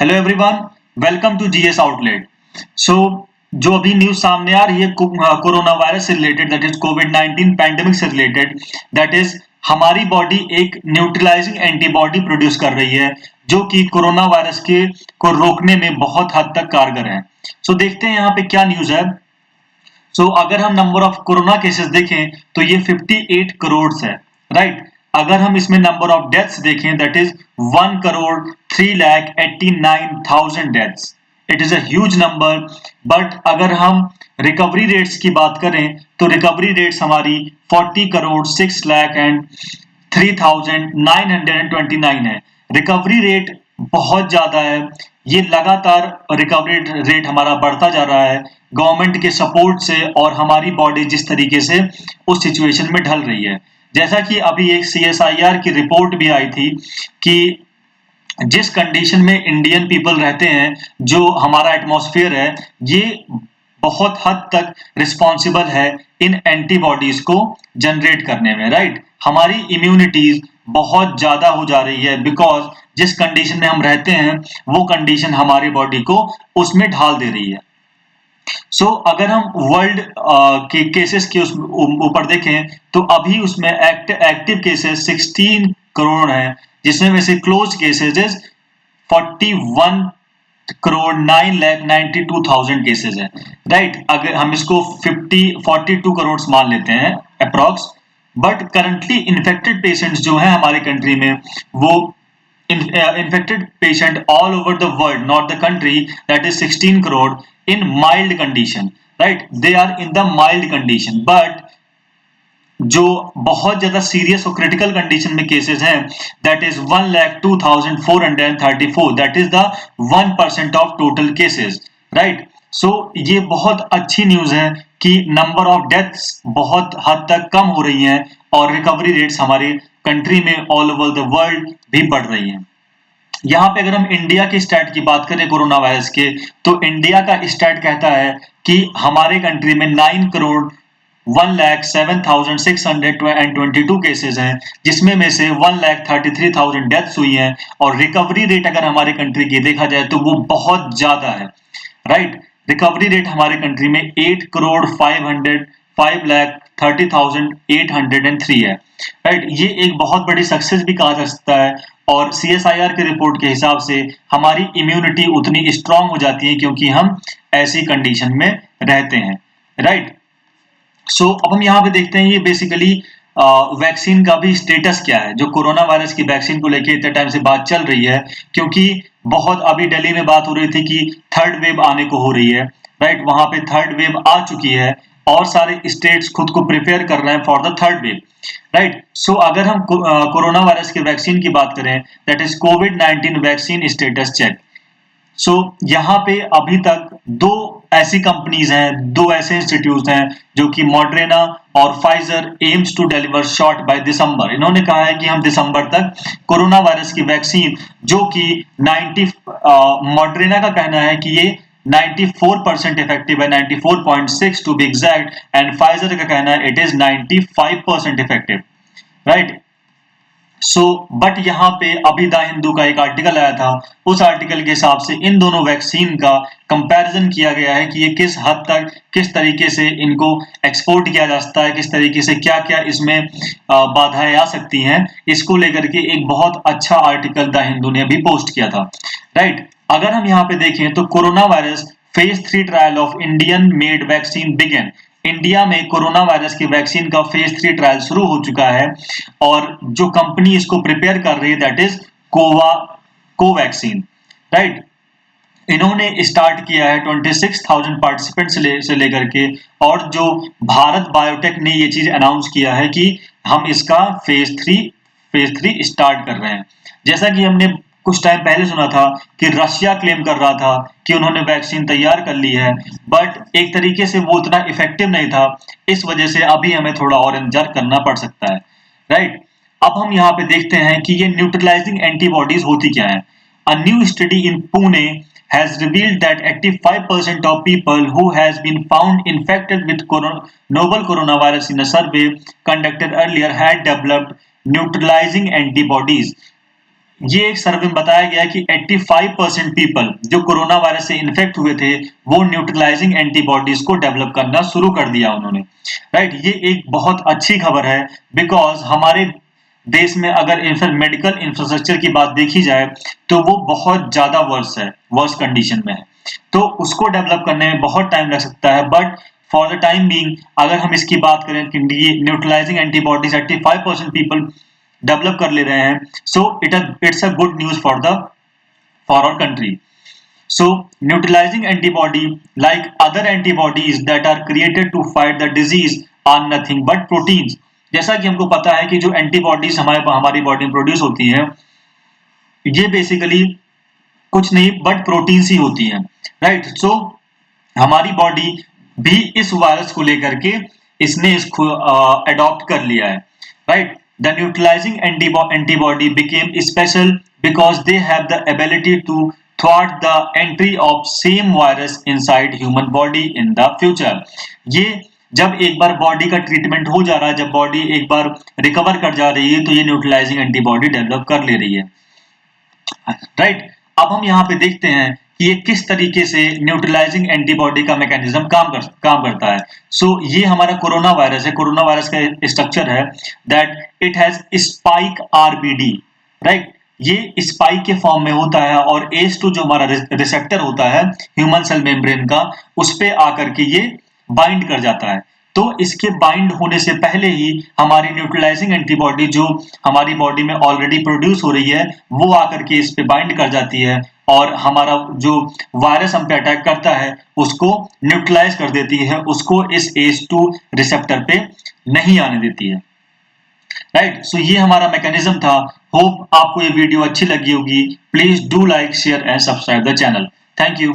Hello everyone, welcome to GS outlet. So जो अभी news सामने आ रही है कोरोना वायरस से related, that is Covid 19 pandemic से रिलेटेड, दैट इज हमारी बॉडी एक न्यूट्रलाइजिंग एंटीबॉडी प्रोड्यूस कर रही है जो कि कोरोना वायरस के को रोकने में बहुत हद तक कारगर है। सो देखते हैं यहाँ पे क्या न्यूज है। अगर हम नंबर ऑफ कोरोना केसेस देखें तो ये 58 करोड़ है, राइट। अगर हम इसमें नंबर ऑफ डेथ्स देखें that is 1,03,89,000 deaths. It is a huge number. But अगर हम रिकवरी रेट्स की बात करें तो रिकवरी रेट्स हमारी 40,06,03,929 है। रिकवरी रेट बहुत ज्यादा है। ये लगातार रिकवरी रेट हमारा बढ़ता जा रहा है गवर्नमेंट के सपोर्ट से, और हमारी बॉडी जिस तरीके से उस सिचुएशन में ढल रही है। जैसा कि अभी एक सीएसआईआर की रिपोर्ट भी आई थी कि जिस कंडीशन में इंडियन पीपल रहते हैं, जो हमारा एटमॉस्फेयर है, ये बहुत हद तक रिस्पॉन्सिबल है इन एंटीबॉडीज को जनरेट करने में, राइट। हमारी इम्यूनिटीज बहुत ज्यादा हो जा रही है बिकॉज जिस कंडीशन में हम रहते हैं वो कंडीशन हमारी बॉडी को उसमें ढाल दे रही है। अगर हम वर्ल्ड के केसेस के ऊपर देखें तो अभी उसमें एक्टिव केसेस 16 करोड़ हैं, जिसमें में से close cases is 41 crore 9,92,000 cases हैं, राइट। अगर हम इसको 42 करोड़ मान लेते हैं approx. But currently infected patients जो हैं हमारे कंट्री में, वो infected patient all over the world, not the country, that is 16 crore in mild condition, right? They are in the mild condition, but जो बहुत ज्यादा सीरियस और क्रिटिकल कंडीशन में केसेस हैं that is 1,02,434, that is the 1% of total cases, right. ये बहुत अच्छी news है कि नंबर ऑफ डेथ्स बहुत हद तक कम हो रही हैं और रिकवरी रेट्स हमारे कंट्री में ऑल ओवर द वर्ल्ड भी बढ़ रही हैं। यहाँ पे अगर हम इंडिया की स्टैट की बात करें कोरोना वायरस के, तो इंडिया का स्टैट कहता है कि हमारे कंट्री में 9 करोड़ 1,07,622 केसेस हैं, जिसमें में से 1,33,000 डेथ्स हुई हैं। और रिकवरी रेट अगर हमारे कंट्री की देखा जाए तो वो बहुत ज्यादा है, राइट। रिकवरी रेट हमारे कंट्री में 8 करोड़ 5,30,803 है, राइट। ये एक बहुत बड़ी सक्सेस भी कहा जा सकता है। और सीएसआईआर के रिपोर्ट के हिसाब से हमारी इम्यूनिटी उतनी स्ट्रांग हो जाती है क्योंकि हम ऐसी कंडीशन में रहते हैं, राइट। अब हम यहाँ पे देखते हैं ये बेसिकली वैक्सीन का भी स्टेटस क्या है। जो कोरोना वायरस की वैक्सीन को लेके इतने टाइम से बात चल रही है, क्योंकि बहुत अभी दिल्ली में बात हो रही थी कि थर्ड वेव आने को हो रही है, राइट। वहां पे थर्ड वेव आ चुकी है और सारे स्टेट्स खुद को प्रिपेयर कर रहे हैं for the third wave, right. अगर हम कोरोना वायरस के वैक्सीन की बात करें that is Covid 19 vaccine status check. यहाँ पे अभी तक दो ऐसी कंपनीज हैं, दो ऐसे इंस्टीट्यूट हैं जो कि मॉडर्ना और Pfizer aims to deliver shot by December. इन्होंने कहा है कि हम दिसंबर तक कोरोना वायरस की वैक्सीन जो कि 90, मॉडर्ना का कहना है कि ये 94% इफेक्टिव है, 94.6 to be exact, and Pfizer का कहना है it is 95% effective, right. But यहाँ पे अभी द हिंदू का एक आर्टिकल आया था, उस आर्टिकल के हिसाब से इन दोनों वैक्सीन का कंपैरिजन किया गया है कि ये किस हद तक किस तरीके से इनको एक्सपोर्ट किया जा सकता है, किस तरीके से क्या क्या इसमें बाधाएं आ सकती हैं। इसको लेकर के एक बहुत अच्छा आर्टिकल द हिंदू ने अभी पोस्ट किया था, राइट। अगर हम यहाँ पे देखें तो corona virus phase 3 trial of Indian made vaccine begin. India में कोरोना वायरस की वैक्सीन का फेज 3 ट्रायल शुरू हो चुका है और जो कंपनी इसको प्रिपेयर कर रही है दैट इज कोवैक्सीन, राइट। इन्होंने स्टार्ट किया है 26,000 पार्टिसिपेंट से लेकर के, और जो भारत बायोटेक ने ये चीज अनाउंस किया है कि हम इसका फेज थ्री स्टार्ट कर रहे हैं। जैसा कि हमने कुछ टाइम पहले सुना था कि रशिया क्लेम कर रहा था कि उन्होंने वैक्सीन तैयार कर ली है, बट एक तरीके से वो उतना इफेक्टिव नहीं था। इस वजह से अभी हमें थोड़ा और इंतजार करना पड़ सकता है, राइट। अब हम यहाँ पे देखते हैं कि ये न्यूट्रलाइजिंग एंटीबॉडीज होती क्या है। A new study in Pune has revealed that 85% of people who has been found infected with novel coronavirus in a survey conducted earlier had developed neutralizing antibodies. ये एक सर्वे में बताया गया कि 85% पीपल जो कोरोना वायरस से इन्फेक्ट हुए थे वो न्यूट्रलाइजिंग एंटीबॉडीज को डेवलप करना शुरू कर दिया उन्होंने, राइट। ये एक बहुत अच्छी खबर है बिकॉज हमारे देश में अगर मेडिकल इंफ्रास्ट्रक्चर की बात देखी जाए तो वो बहुत ज्यादा वर्स कंडीशन में है, तो उसको डेवलप करने में बहुत टाइम लग सकता है। But for the time being अगर हम इसकी बात करें कि न्यूट्रलाइजिंग एंटीबॉडीज 85% पीपल डेवलप कर ले रहे हैं, so it's a good news for our country. So, neutralizing antibody, like other antibodies that are created to fight the disease, are nothing but proteins. जैसा कि हमको पता है कि जो एंटीबॉडीज हमारी बॉडी में प्रोड्यूस होती हैं, ये बेसिकली कुछ नहीं बट प्रोटीन्स ही होती हैं, राइट। सो हमारी बॉडी भी इस वायरस को लेकर के इसने इसको अडॉप्ट कर लिया है, right. The neutralising antibody became special because they have the ability to थ्वाट the entry of same virus inside human body in the future. ये जब एक बार बॉडी का ट्रीटमेंट हो जा रहा है, जब बॉडी एक बार रिकवर कर जा रही है, तो ये न्यूट्रलाइजिंग एंटीबॉडी डेवलप कर ले रही है, राइट। अब हम यहाँ पे देखते हैं कि ये किस तरीके से न्यूट्रलाइजिंग एंटीबॉडी का मैकेनिज्म काम करता है। सो ये हमारा कोरोना वायरस है, कोरोना वायरस का स्ट्रक्चर है that it has spike RBD, right. ये स्पाइक के फॉर्म में होता है और ACE2 जो हमारा रिसेप्टर होता है ह्यूमन सेल मेम्ब्रेन का, उस पे आकर के ये बाइंड कर जाता है। तो इसके बाइंड होने से पहले ही हमारी न्यूट्रलाइजिंग एंटीबॉडी जो हमारी बॉडी में ऑलरेडी प्रोड्यूस हो रही है वो आकर के इस पे बाइंड कर जाती है और हमारा जो वायरस हम पे अटैक करता है उसको न्यूट्रलाइज कर देती है, उसको इस ACE2 रिसेप्टर पे नहीं आने देती है, राइट। सो ये हमारा मैकेनिज्म था। होप आपको ये वीडियो अच्छी लगी होगी। Please do like share and subscribe the channel. Thank you.